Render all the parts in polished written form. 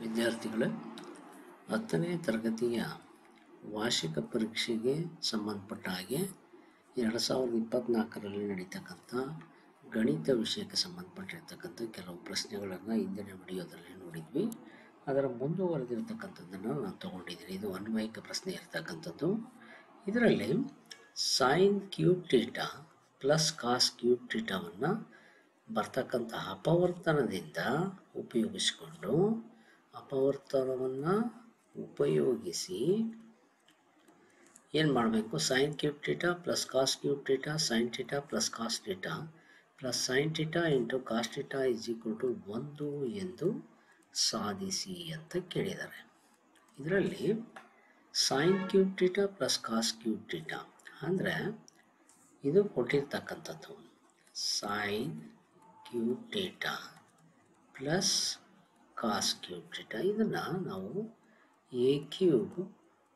ವಿದ್ಯಾರ್ಥಿಗಳೇ, 10ನೇ ತರಗತಿಯ ವಾರ್ಷಿಕ ಪರೀಕ್ಷೆಗೆ ಸಂಬಂಧಪಟ್ಟ ಹಾಗೆ 2024ರಲ್ಲಿ ನಡೀತಕ್ಕಂಥ ಗಣಿತ ವಿಷಯಕ್ಕೆ ಸಂಬಂಧಪಟ್ಟಿರ್ತಕ್ಕಂಥ ಕೆಲವು ಪ್ರಶ್ನೆಗಳನ್ನು ಹಿಂದಿನ ವಿಡಿಯೋದಲ್ಲಿ ನೋಡಿದ್ವಿ. ಅದರ ಮುಂದುವರೆದಿರ್ತಕ್ಕಂಥದ್ದನ್ನು ನಾನು ತಗೊಂಡಿದ್ದೀನಿ. ಇದು ಅನ್ವಯಿಕ ಪ್ರಶ್ನೆ ಇರ್ತಕ್ಕಂಥದ್ದು. ಇದರಲ್ಲಿ sine cube theta plus cos cube ಥೀಟಾವನ್ನು ಬರ್ತಕ್ಕಂಥ ಅಪವರ್ತನದಿಂದ ಉಪಯೋಗಿಸಿಕೊಂಡು ಅಪವರ್ತನವನ್ನು ಉಪಯೋಗಿಸಿ ಏನು ಮಾಡಬೇಕು? Sine cube theta plus cos cube theta sine theta plus cos theta plus sine theta into cos theta is equal to 1 ಎಂದು ಸಾಧಿಸಿ ಅಂತ ಕೇಳಿದ್ದಾರೆ. ಇದರಲ್ಲಿ sine cube theta plus cos cube theta ಅಂದರೆ ಇದು ಕೊಟ್ಟಿರ್ತಕ್ಕಂಥದ್ದು sine cube theta plus cos cube theta. ಇದನ್ನು ನಾವು A cube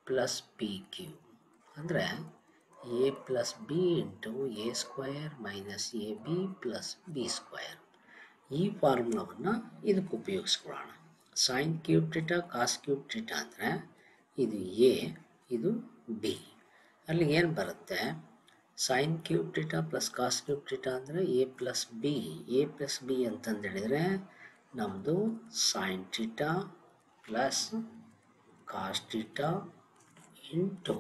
plus B cube ಅಂದರೆ A plus B into A square minus A B plus B square, ಈ ಫಾರ್ಮುಲಾವನ್ನು ಇದಕ್ಕೆ ಉಪಯೋಗಿಸ್ಕೊಳ್ಳೋಣ. Sine cube theta cos cube theta ಅಂದರೆ ಇದು ಎ, ಇದು ಬಿ. ಅಲ್ಲಿ ಏನು ಬರುತ್ತೆ? Sine cube theta plus cos cube theta ಅಂದರೆ ಎ ಪ್ಲಸ್ ಬಿ ಅಂತಂದು ಹೇಳಿದರೆ ನಮ್ಮದು sine theta plus cos theta into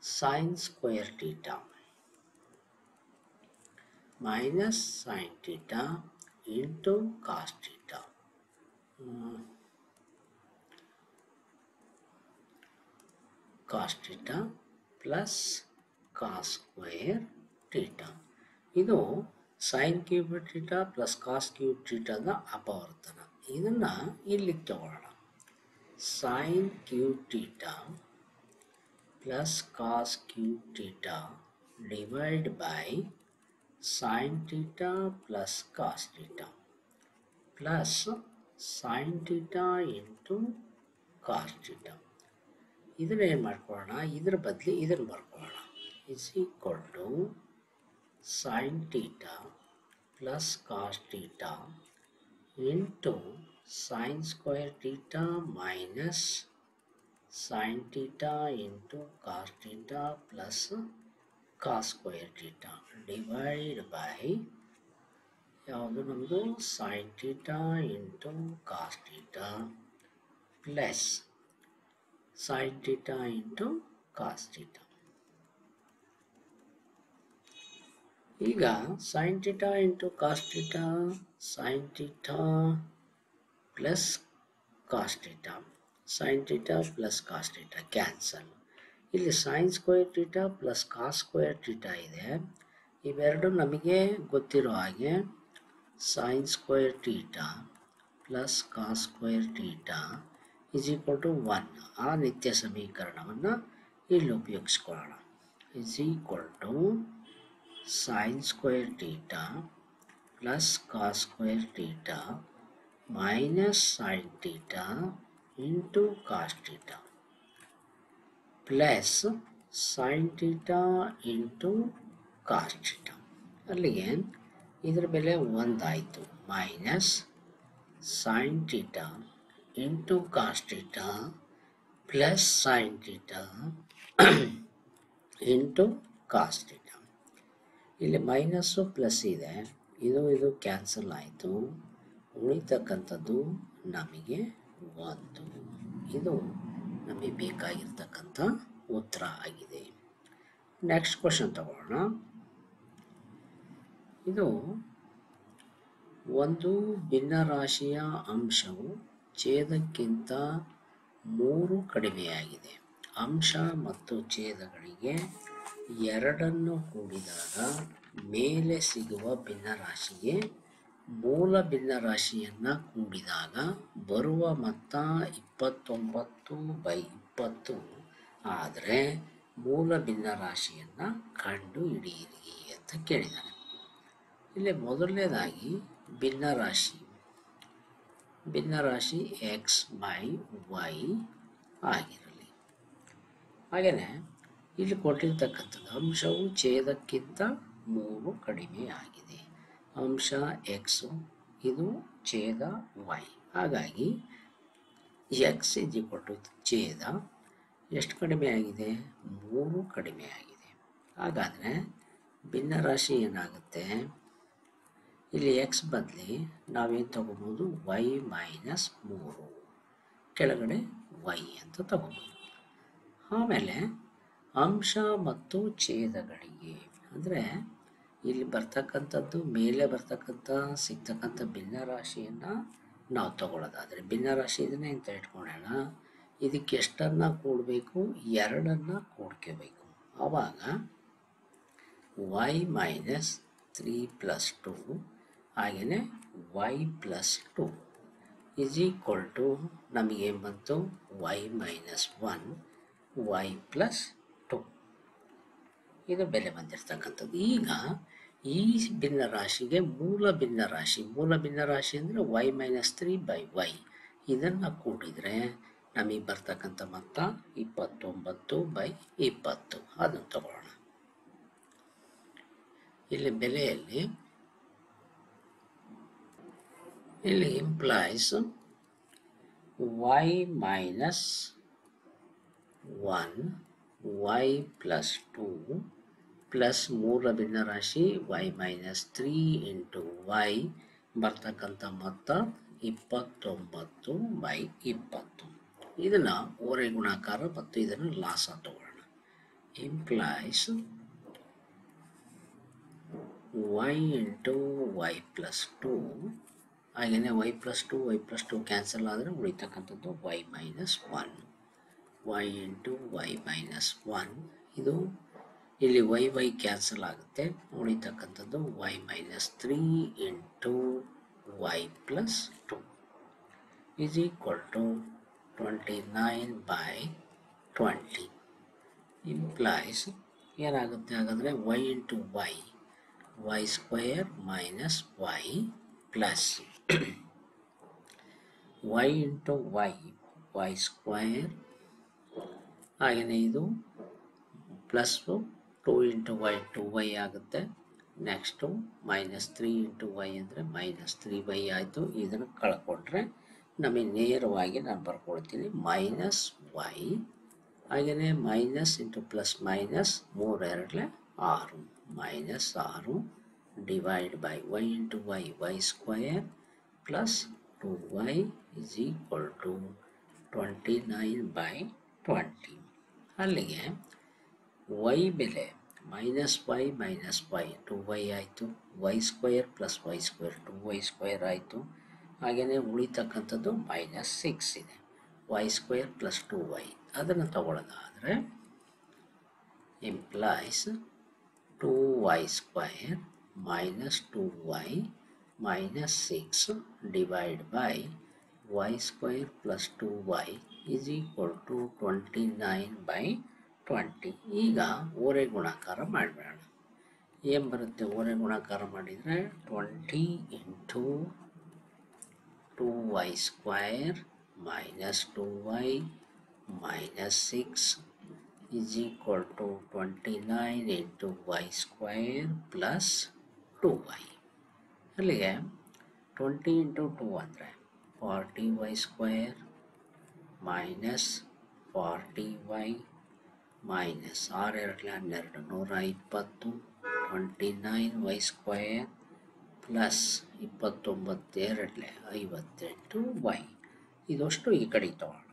sine square theta minus sine theta into cos theta plus cos square theta. ಇದು sine cube theta plus cos cube ಥೀಟಾದ ಅಪವರ್ತನ. ಇದನ್ನು ಇಲ್ಲಿಗೆ ತಗೊಳ್ಳೋಣ. Sine cube theta plus cos cube theta divide by sine theta plus cos theta plus sine theta into cos theta. ಇದನ್ನ ಏನು ಮಾಡ್ಕೊಳ್ಳೋಣ? ಇದರ ಬದಲಿ ಇದನ್ನು ಬರ್ಕೊಳ್ಳೋಣ. Is equal to sine theta plus cos theta into sine square theta minus sine theta into cos theta plus cos square theta divide by ಯಾವುದು ನಮ್ಮದು sine theta into cos theta plus sine theta into cos theta. ಈಗ sign theta into cos theta sine theta plus cos theta sine theta plus cos theta cancel. ಇಲ್ಲಿ sine square theta plus cos square theta ಇದೆ. ಇವೆರಡು ನಮಗೆ ಗೊತ್ತಿರೋ ಹಾಗೆ sine square theta plus cos square theta is equal to 1. ಆ ನಿತ್ಯ ಸಮೀಕರಣವನ್ನು ಇಲ್ಲಿ ಉಪಯೋಗಿಸ್ಕೊಳ್ಳೋಣ. Is equal to sine square theta plus cos square theta minus sine theta into cos theta plus sine theta into cos theta. ಅಲ್ಲಿಗೆ ಇದರ ಬೆಲೆ 1 ಆಯಿತು. Minus sine theta into cos theta plus sine theta into cos theta. ಇಲ್ಲಿ minus plus ಇದೆ, ಇದು cancel ಆಯಿತು. ಉಳಿತಕ್ಕಂಥದ್ದು ನಮಗೆ 1. ಇದು ನಮಗೆ ಬೇಕಾಗಿರ್ತಕ್ಕಂಥ ಉತ್ತರ ಆಗಿದೆ. ನೆಕ್ಸ್ಟ್ ಕ್ವಶನ್ ತಗೊಳ್ಳೋಣ. ಇದು ಒಂದು ಭಿನ್ನರಾಶಿಯ ಅಂಶವು ಛೇದಕ್ಕಿಂತ 3 ಕಡಿಮೆಯಾಗಿದೆ. ಅಂಶ ಮತ್ತು ಛೇದಗಳಿಗೆ 2 ಕೂಡಿದಾಗ ಮೇಲೆ ಸಿಗುವ ಭಿನ್ನರಾಶಿಗೆ ಮೂಲ ಭಿನ್ನರಾಶಿಯನ್ನು ಕೂಡಿದಾಗ ಬರುವ ಮೊತ್ತ 29/20 ಆದರೆ ಮೂಲ ಭಿನ್ನರಾಶಿಯನ್ನು ಕಂಡು ಹಿಡಿಯಿರಿ ಅಂತ ಕೇಳಿದ್ದಾನೆ. ಇಲ್ಲಿ ಮೊದಲನೇದಾಗಿ ಭಿನ್ನರಾಶಿ x/y ಆಗಿರಲಿ. ಹಾಗೆಯೇ ಇಲ್ಲಿ ಕೊಟ್ಟಿರ್ತಕ್ಕಂಥದ್ದು ಅಂಶವು ಛೇದಕ್ಕಿಂತ 3 ಕಡಿಮೆಯಾಗಿದೆ. ಅಂಶ x, ಇದು ಛೇದ y. ಹಾಗಾಗಿ ಎಕ್ಸ್ ಇಸ್ ಈಕ್ವಲ್ ಟು ಛೇದ ಎಷ್ಟು ಕಡಿಮೆ ಆಗಿದೆ? 3 ಕಡಿಮೆ ಆಗಿದೆ. ಹಾಗಾದರೆ ಭಿನ್ನರಾಶಿ ಏನಾಗುತ್ತೆ? ಇಲ್ಲಿ ಎಕ್ಸ್ ಬದಲಿ ನಾವೇನು ತಗೋಬೋದು? ವೈ ಮೈನಸ್ 3 ಕೆಳಗಡೆ ವೈ ಅಂತ ತಗೋಬೋದು. ಆಮೇಲೆ ಅಂಶ ಮತ್ತು ಛೇದಗಳಿಗೆ ಅಂದರೆ ಇಲ್ಲಿ ಬರ್ತಕ್ಕಂಥದ್ದು ಮೇಲೆ ಬರ್ತಕ್ಕಂಥ ಸಿಗ್ತಕ್ಕಂಥ ಭಿನ್ನರಾಶಿಯನ್ನು ನಾವು ತಗೊಳ್ಳೋದಾದರೆ ಭಿನ್ನರಾಶಿ ಇದನ್ನೇ ಅಂತ ಇಟ್ಕೊಳ್ಳೋಣ. ಇದಕ್ಕೆ ಎಷ್ಟನ್ನು ಕೂಡಬೇಕು? 2 ಕೂಡ್ಕೋಬೇಕು. ಆವಾಗ ವೈ ಮೈನಸ್ 3 ಪ್ಲಸ್ 2 ಹಾಗೆಯೇ Y plus 2 is equal to ನಮಗೇನು ಬಂತು? ವೈ ಮೈನಸ್ 1 ವೈ ಪ್ಲಸ್ 2 ಇದು ಬೆಲೆ ಬಂದಿರತಕ್ಕಂಥದ್ದು. ಈಗ ಈ ಭಿನ್ನರಾಶಿಗೆ ಮೂಲ ಭಿನ್ನರಾಶಿ ಅಂದರೆ ವೈ ಮೈನಸ್ 3 ಬೈ ವೈ ಇದನ್ನು ಕೂಡಿದರೆ ನಮಗೆ ಬರ್ತಕ್ಕಂಥ ಮೊತ್ತ 29 ಬೈ 20. ಅದನ್ನು ತಗೊಳ್ಳೋಣ. ಇಲ್ಲಿ ಬೆಲೆಯಲ್ಲಿ ಇಲ್ಲಿ implies y minus 1 y plus 2 plus ಮೂಲ ಭಿನ್ನರಾಶಿ ವೈ ಮೈನಸ್ 3 ಇಂಟು ವೈ ಬರ್ತಕ್ಕಂಥ ಮೊತ್ತ 29 ಬೈ 20. ಇದನ್ನು ಓರೆ ಗುಣಾಕಾರ ಮತ್ತು ಇದನ್ನು ಲಾಸ ತಗೊಳ್ಳೋಣ. Implies Y into Y plus 2 ಹಾಗೆಯೇ ವೈ ಪ್ಲಸ್ 2 ಕ್ಯಾನ್ಸಲ್ ಆದರೆ ಉಳಿತಕ್ಕಂಥದ್ದು Y minus 1 Y into Y minus 1 ಇದು ಇಲ್ಲಿ ವೈ ಕ್ಯಾನ್ಸಲ್ ಆಗುತ್ತೆ. ಉಳಿತಕ್ಕಂಥದ್ದು Y minus 3 into Y plus 2 is equal to 29 by 20. Implies ಏನಾಗುತ್ತೆ? ಹಾಗಾದರೆ Y into Y square minus Y plus Y into Y square ಹಾಗೆಯೇ ಇದು ಪ್ಲಸ್ಸು 2 ಇಂಟು ವೈ 2y ಆಗುತ್ತೆ. Next minus 3 into Y ಅಂದರೆ minus 3y ಆಯಿತು. ಇದನ್ನು ಕಳ್ಕೊಂಡ್ರೆ ನಮಗೆ ನೇರವಾಗಿ ನಾನು ಬರ್ಕೊಳ್ತೀನಿ ಮೈನಸ್ ವೈ ಹಾಗೆಯೇ minus into plus minus 3 2 6 minus 6 divide by y into Y square plus 2y is equal to 29 by 20. ಅಲ್ಲಿಗೆ ವೈ ಬೆಲೆ ಮೈನಸ್ ವೈ 2y ಆಯಿತು. Y square plus y square 2y square ಆಯಿತು. ಹಾಗೆಯೇ ಉಳಿತಕ್ಕಂಥದ್ದು ಮೈನಸ್ 6 ಇದೆ. Y square plus 2y ಅದನ್ನು ತಗೊಳ್ಳೋದಾದರೆ implies 2y square minus 2y minus 6 divide by Y square plus 2y is equal to 29 by 20. ಈಗ ಓರೆ ಗುಣಾಕಾರ ಮಾಡಿಬಿಡೋಣ. ಏನು ಬರುತ್ತೆ? ಓರೆ ಗುಣಾಕಾರ ಮಾಡಿದರೆ 20 into 2y square minus 2y minus 6 is equal to 29 into Y square plus 2y. ಅಲ್ಲಿಗೆ 20 ಇಂಟು 2 ಅಂದರೆ 40y square minus 40y minus 6 2 12 29y square plus 29 2 58y. ಇದಷ್ಟು ಈ ಕಡೆ ತಗೋಣ.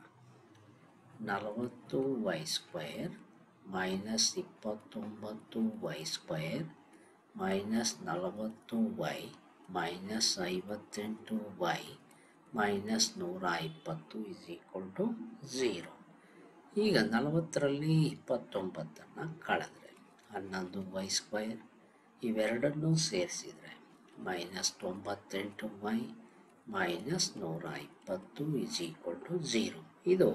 40y square minus 29y square minus 40y minus 58y minus 120 is equal to 0. ಈಗ 40ರಲ್ಲಿ 29ನ್ನು ಕಳೆದ್ರೆ 11y ಸ್ಕ್ವೇರ್ ಇವೆರಡನ್ನೂ ಸೇರಿಸಿದರೆ minus 98y minus 120 is equal to 0. ಇದು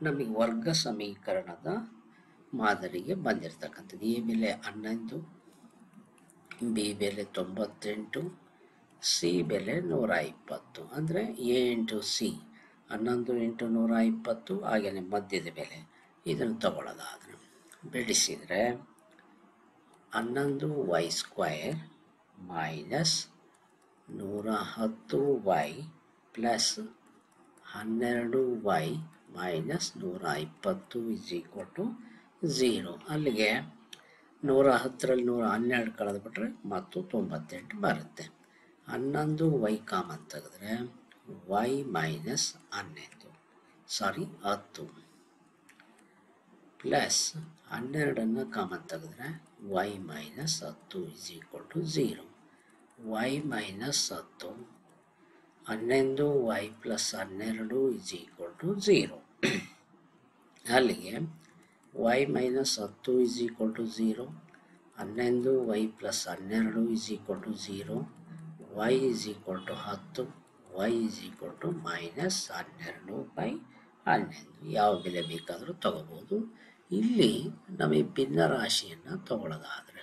ನಮಗೆ ವರ್ಗ ಸಮೀಕರಣದ ಮಾದರಿಗೆ ಬಂದಿರತಕ್ಕಂಥದ್ದು. ಎ ಬೆಲೆ 11, ಬಿ ಬೆಲೆ 98, ಸಿ ಬೆಲೆ 120. ಅಂದರೆ ಎ ಇಂಟು ಸಿ 11 ಇಂಟು 120 ಹಾಗೆಯೇ ಮಧ್ಯದ ಬೆಲೆ ಇದನ್ನು ತಗೊಳ್ಳೋದಾದರೆ ಬಿಡಿಸಿದರೆ 11y square minus 110y plus 12y minus 120 is equal to 0. ಅಲ್ಲಿಗೆ 110ರಲ್ಲಿ 112 ಕಳೆದುಬಿಟ್ರೆ ಮತ್ತು 98 ಬರುತ್ತೆ. 11y ಕಾಮನ್ ತೆಗೆದ್ರೆ y ಮೈನಸ್ 10 ಪ್ಲಸ್ 12 ಕಾಮನ್ ತೆಗೆದ್ರೆ y minus 10 is equal to 0. y minus 10 11y plus 12 is equal to 0. ಅಲ್ಲಿಗೆ y minus 10 is equal to 0, 11y plus 12 is equal to 0, y is equal to 10, y is equal to minus 12/11. ಯಾವ ಬೆಲೆ ಬೇಕಾದರೂ ತಗೋಬೋದು. ಇಲ್ಲಿ ನಮಗೆ ಭಿನ್ನ ರಾಶಿಯನ್ನು ತಗೊಳ್ಳೋದಾದರೆ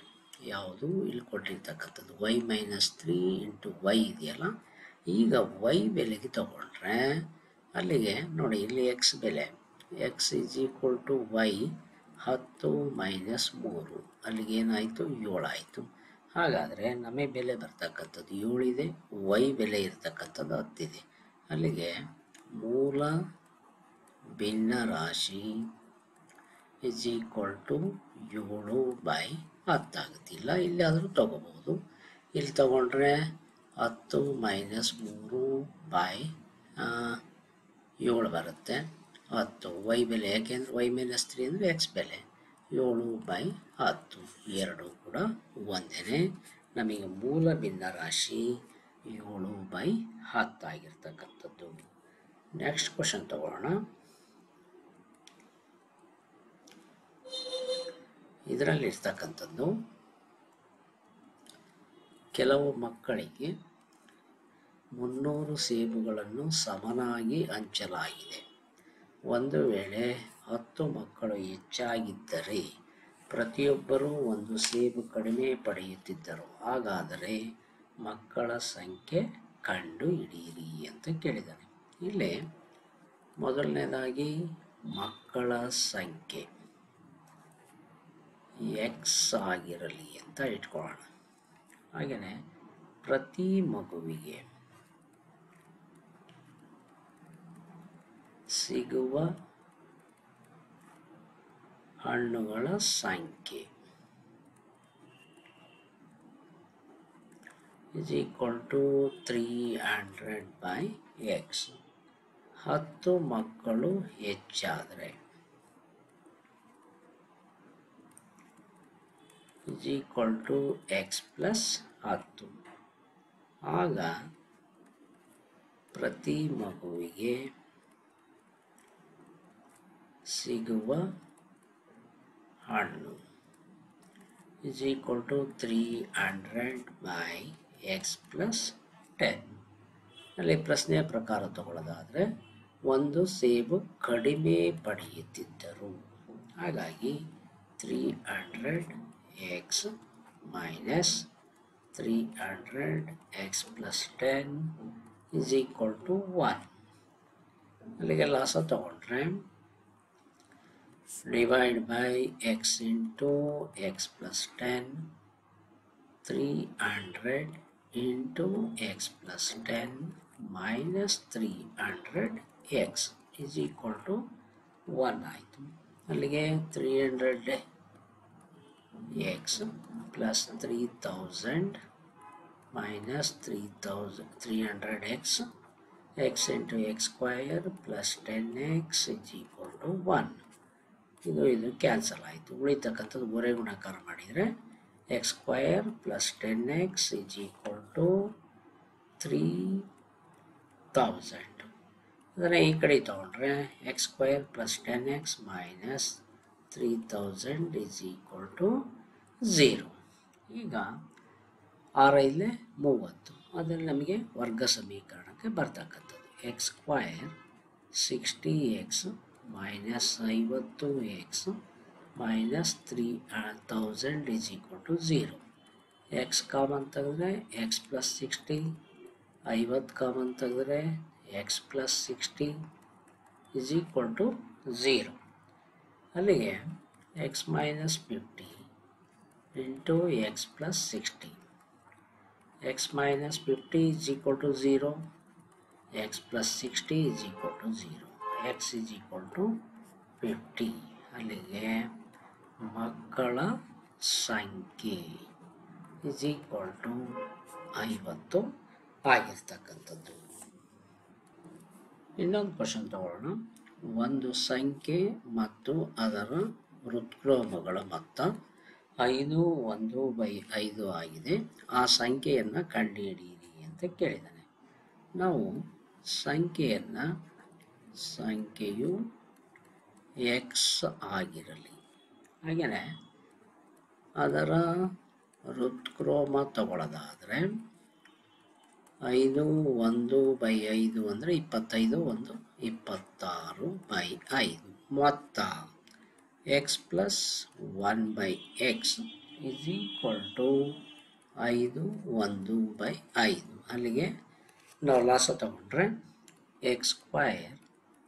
ಯಾವುದು ಇಲ್ಲಿ ಕೊಟ್ಟಿರ್ತಕ್ಕಂಥದ್ದು y ಮೈನಸ್ 3 ಇಂಟು y ಇದೆಯಲ್ಲ, ಈಗ y ಬೆಲೆಗೆ ತಗೊಂಡ್ರೆ ಅಲ್ಲಿಗೆ ನೋಡಿ ಇಲ್ಲಿ x ಬೆಲೆ x is equal to y 10 minus 3 ಅಲ್ಲಿಗೆ ಏನಾಯಿತು 7 ಆಯಿತು. ಹಾಗಾದರೆ ನಮಗೆ ಬೆಲೆ ಬರ್ತಕ್ಕಂಥದ್ದು 7 ಇದೆ, y ಬೆಲೆ ಇರ್ತಕ್ಕಂಥದ್ದು 10 ಇದೆ. ಅಲ್ಲಿಗೆ ಮೂಲ ಭಿನ್ನ ರಾಶಿ ಇಸ್ ಈಕ್ವಲ್ ಟು 7/10 ಆಗುತ್ತೆ. ಇಲ್ಲ ಇಲ್ಲಿ ಆದರೂ ತಗೋಬಹುದು. ಇಲ್ಲಿ ತಗೊಂಡ್ರೆ 10 ಮೈನಸ್ 3/7 ಬರುತ್ತೆ. 10 y ಬೆಲೆ, ಯಾಕೆಂದರೆ y ಮೈನಸ್ 3 ಅಂದರೆ x ಬೆಲೆ, 7/10 ಎರಡು ಕೂಡ ಒಂದೇ. ನಮಗೆ ಮೂಲ ಭಿನ್ನ ರಾಶಿ 7/10 ಆಗಿರ್ತಕ್ಕಂಥದ್ದು. ನೆಕ್ಸ್ಟ್ ಕ್ವಶನ್ ತಗೊಳ್ಳೋಣ. ಇದರಲ್ಲಿರ್ತಕ್ಕಂಥದ್ದು ಕೆಲವು ಮಕ್ಕಳಿಗೆ 300 ಸೇಬುಗಳನ್ನು ಸಮನಾಗಿ ಹಂಚಲಾಗಿದೆ. ಒಂದು ವೇಳೆ 10 ಮಕ್ಕಳು ಹೆಚ್ಚಾಗಿದ್ದರೆ ಪ್ರತಿಯೊಬ್ಬರೂ ಒಂದು ಸೇಬು ಕಡಿಮೆ ಪಡೆಯುತ್ತಿದ್ದರು. ಹಾಗಾದರೆ ಮಕ್ಕಳ ಸಂಖ್ಯೆ ಕಂಡು ಹಿಡಿಯಿರಿ ಅಂತ ಕೇಳಿದ್ದಾನೆ. ಇಲ್ಲಿ ಮೊದಲನೇದಾಗಿ ಮಕ್ಕಳ ಸಂಖ್ಯೆ x ಆಗಿರಲಿ ಅಂತ ಇಟ್ಕೊಳ್ಳೋಣ. ಹಾಗೆಯೇ ಪ್ರತಿ ಮಗುವಿಗೆ ಸಿಗುವ ಹಣ್ಣುಗಳ ಸಂಖ್ಯೆ is equal to 300/x. 10 ಮಕ್ಕಳು ಹೆಚ್ಚಾದರೆ is equal to x plus 10. ಆಗ ಪ್ರತಿ ಮಗುವಿಗೆ ಸಿಗುವ ಹಣ್ಣು is equal to 300/x plus 10. ಅಲ್ಲಿ ಪ್ರಶ್ನೆಯ ಪ್ರಕಾರ ತಗೊಳ್ಳೋದಾದರೆ ಒಂದು ಸೇಬು ಕಡಿಮೆ ಪಡೆಯುತ್ತಿದ್ದರು. ಹಾಗಾಗಿ 300x minus 300x plus 10 is equal to 1. ಅಲ್ಲಿಗೆ ಲಾಸ ತಗೊಂಡ್ರೆ divide by x into x plus 10, 300 into x plus 10 minus 300x is equal to 1 ಆಯಿತು. ಅಲ್ಲಿಗೆ 300x plus 3000 minus 300x x into x square plus 10x is equal to 1. ಇದು cancel ಆಯಿತು. ಉಳಿತಕ್ಕಂಥದ್ದು ಒರೆ ಗುಣಾಕಾರ ಮಾಡಿದರೆ x square plus 10x is equal to 3000. ಅದನ್ನು ಈ ಕಡೆ ತಗೊಂಡ್ರೆ x square plus 10x minus 3000 is equal to 0. ಈಗ 6 30, ಅದರಲ್ಲಿ ನಮಗೆ ವರ್ಗ ಸಮೀಕರಣಕ್ಕೆ ಬರ್ತಕ್ಕಂಥದ್ದು x square 60x minus 50x minus 3000 is equal to 0. x common ತೆಗೆದ್ರೆ x plus 60, 50 ಕಾಮನ್ ತೆಗೆದ್ರೆ x plus 60 is equal to 0. ಅಲ್ಲಿಗೆ x minus 50 into x plus 60. x minus 50 is equal to 0. x plus 60 is equal to 0. x is equal to 50. ಅಲ್ಲಿಗೆ ಮಕ್ಕಳ ಸಂಖ್ಯೆ is equal to 50 ಆಗಿರ್ತಕ್ಕಂಥದ್ದು. ಇನ್ನೊಂದು question ತಗೊಳ್ಳೋಣ. ಒಂದು ಸಂಖ್ಯೆ ಮತ್ತು ಅದರ ಹೃತ್ಕ್ರೋಮಗಳ ಮೊತ್ತ 5 ಆಗಿದೆ. ಆ ಸಂಖ್ಯೆಯನ್ನು ಕಂಡುಹಿಡಿಯಿರಿ ಅಂತ ಕೇಳಿದ್ದಾನೆ. ನಾವು ಸಂಖ್ಯೆಯು ಎಕ್ಸ್ ಆಗಿರಲಿ, ಹಾಗೆಯೇ ಅದರ ಹೃತ್ಕ್ರೋಮ ತಗೊಳ್ಳೋದಾದರೆ 5 ಅಂದರೆ 25, 1 26/5. ಮೊತ್ತ X plus 1/x is equal to 5 1/5. ಅಲ್ಲಿಗೆ ನಾವು ಲಾಸ ತಗೊಂಡ್ರೆ x²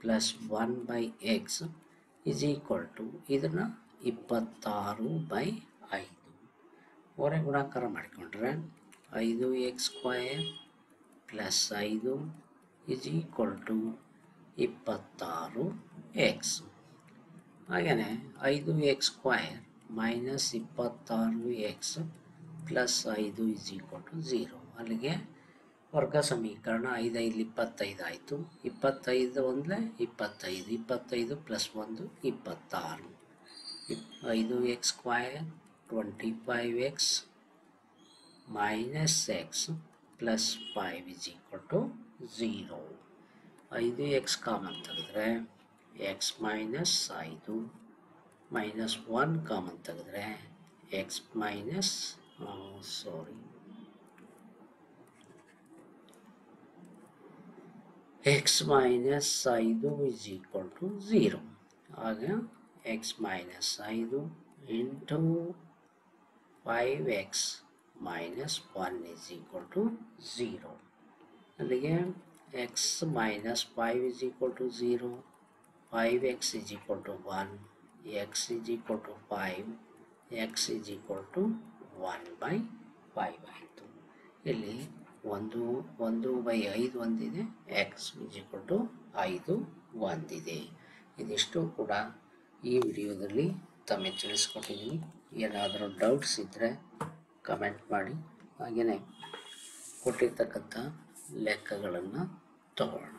plus 1/x is equal to ಇದನ್ನು 26/5. ಹೊರಗೆ ಗುಣಾಕಾರ ಮಾಡಿಕೊಂಡ್ರೆ 5x² plus 5 is equal to 26x. ಹಾಗೆಯೇ 5x² minus 26x plus 5 is equal to 0. ಅಲ್ಲಿಗೆ ವರ್ಗ ಸಮೀಕರಣ 5 5 25 ಆಯಿತು. 25 ಒಂದಲೇ 25, 25 plus 1 26. 5x² 25x minus x plus 5 is equal to 0. 5x common ತೆಗೆದ್ರೆ x ಮೈನಸ್ 5 ಮೈನಸ್ 1 ಕಾಮನ್ ತೆಗೆದ್ರೆ x minus x minus 5 is equal to 0. ಆಗ x minus 5 into 5x minus 1 is equal to 0. ಅಲ್ಲಿಗೆ x minus 5 is equal to 0, 5x is equal to 1, x is equal to 5, x is equal to 1/5 ಆಯಿತು. ಇಲ್ಲಿ 1/5 ಒಂದಿದೆ, x is equal to 5 ಒಂದಿದೆ. ಇದಿಷ್ಟು ಕೂಡ ಈ ವಿಡಿಯೋದಲ್ಲಿ ತಮಗೆ ತಿಳಿಸ್ಕೊಟ್ಟಿದ್ದೀನಿ. ಏನಾದರೂ ಡೌಟ್ಸ್ ಇದ್ದರೆ ಕಮೆಂಟ್ ಮಾಡಿ. ಹಾಗೆಯೇ ಕೊಟ್ಟಿರ್ತಕ್ಕಂಥ ಲೆಕ್ಕಗಳನ್ನು ತಗೊಳ್ಳೋಣ.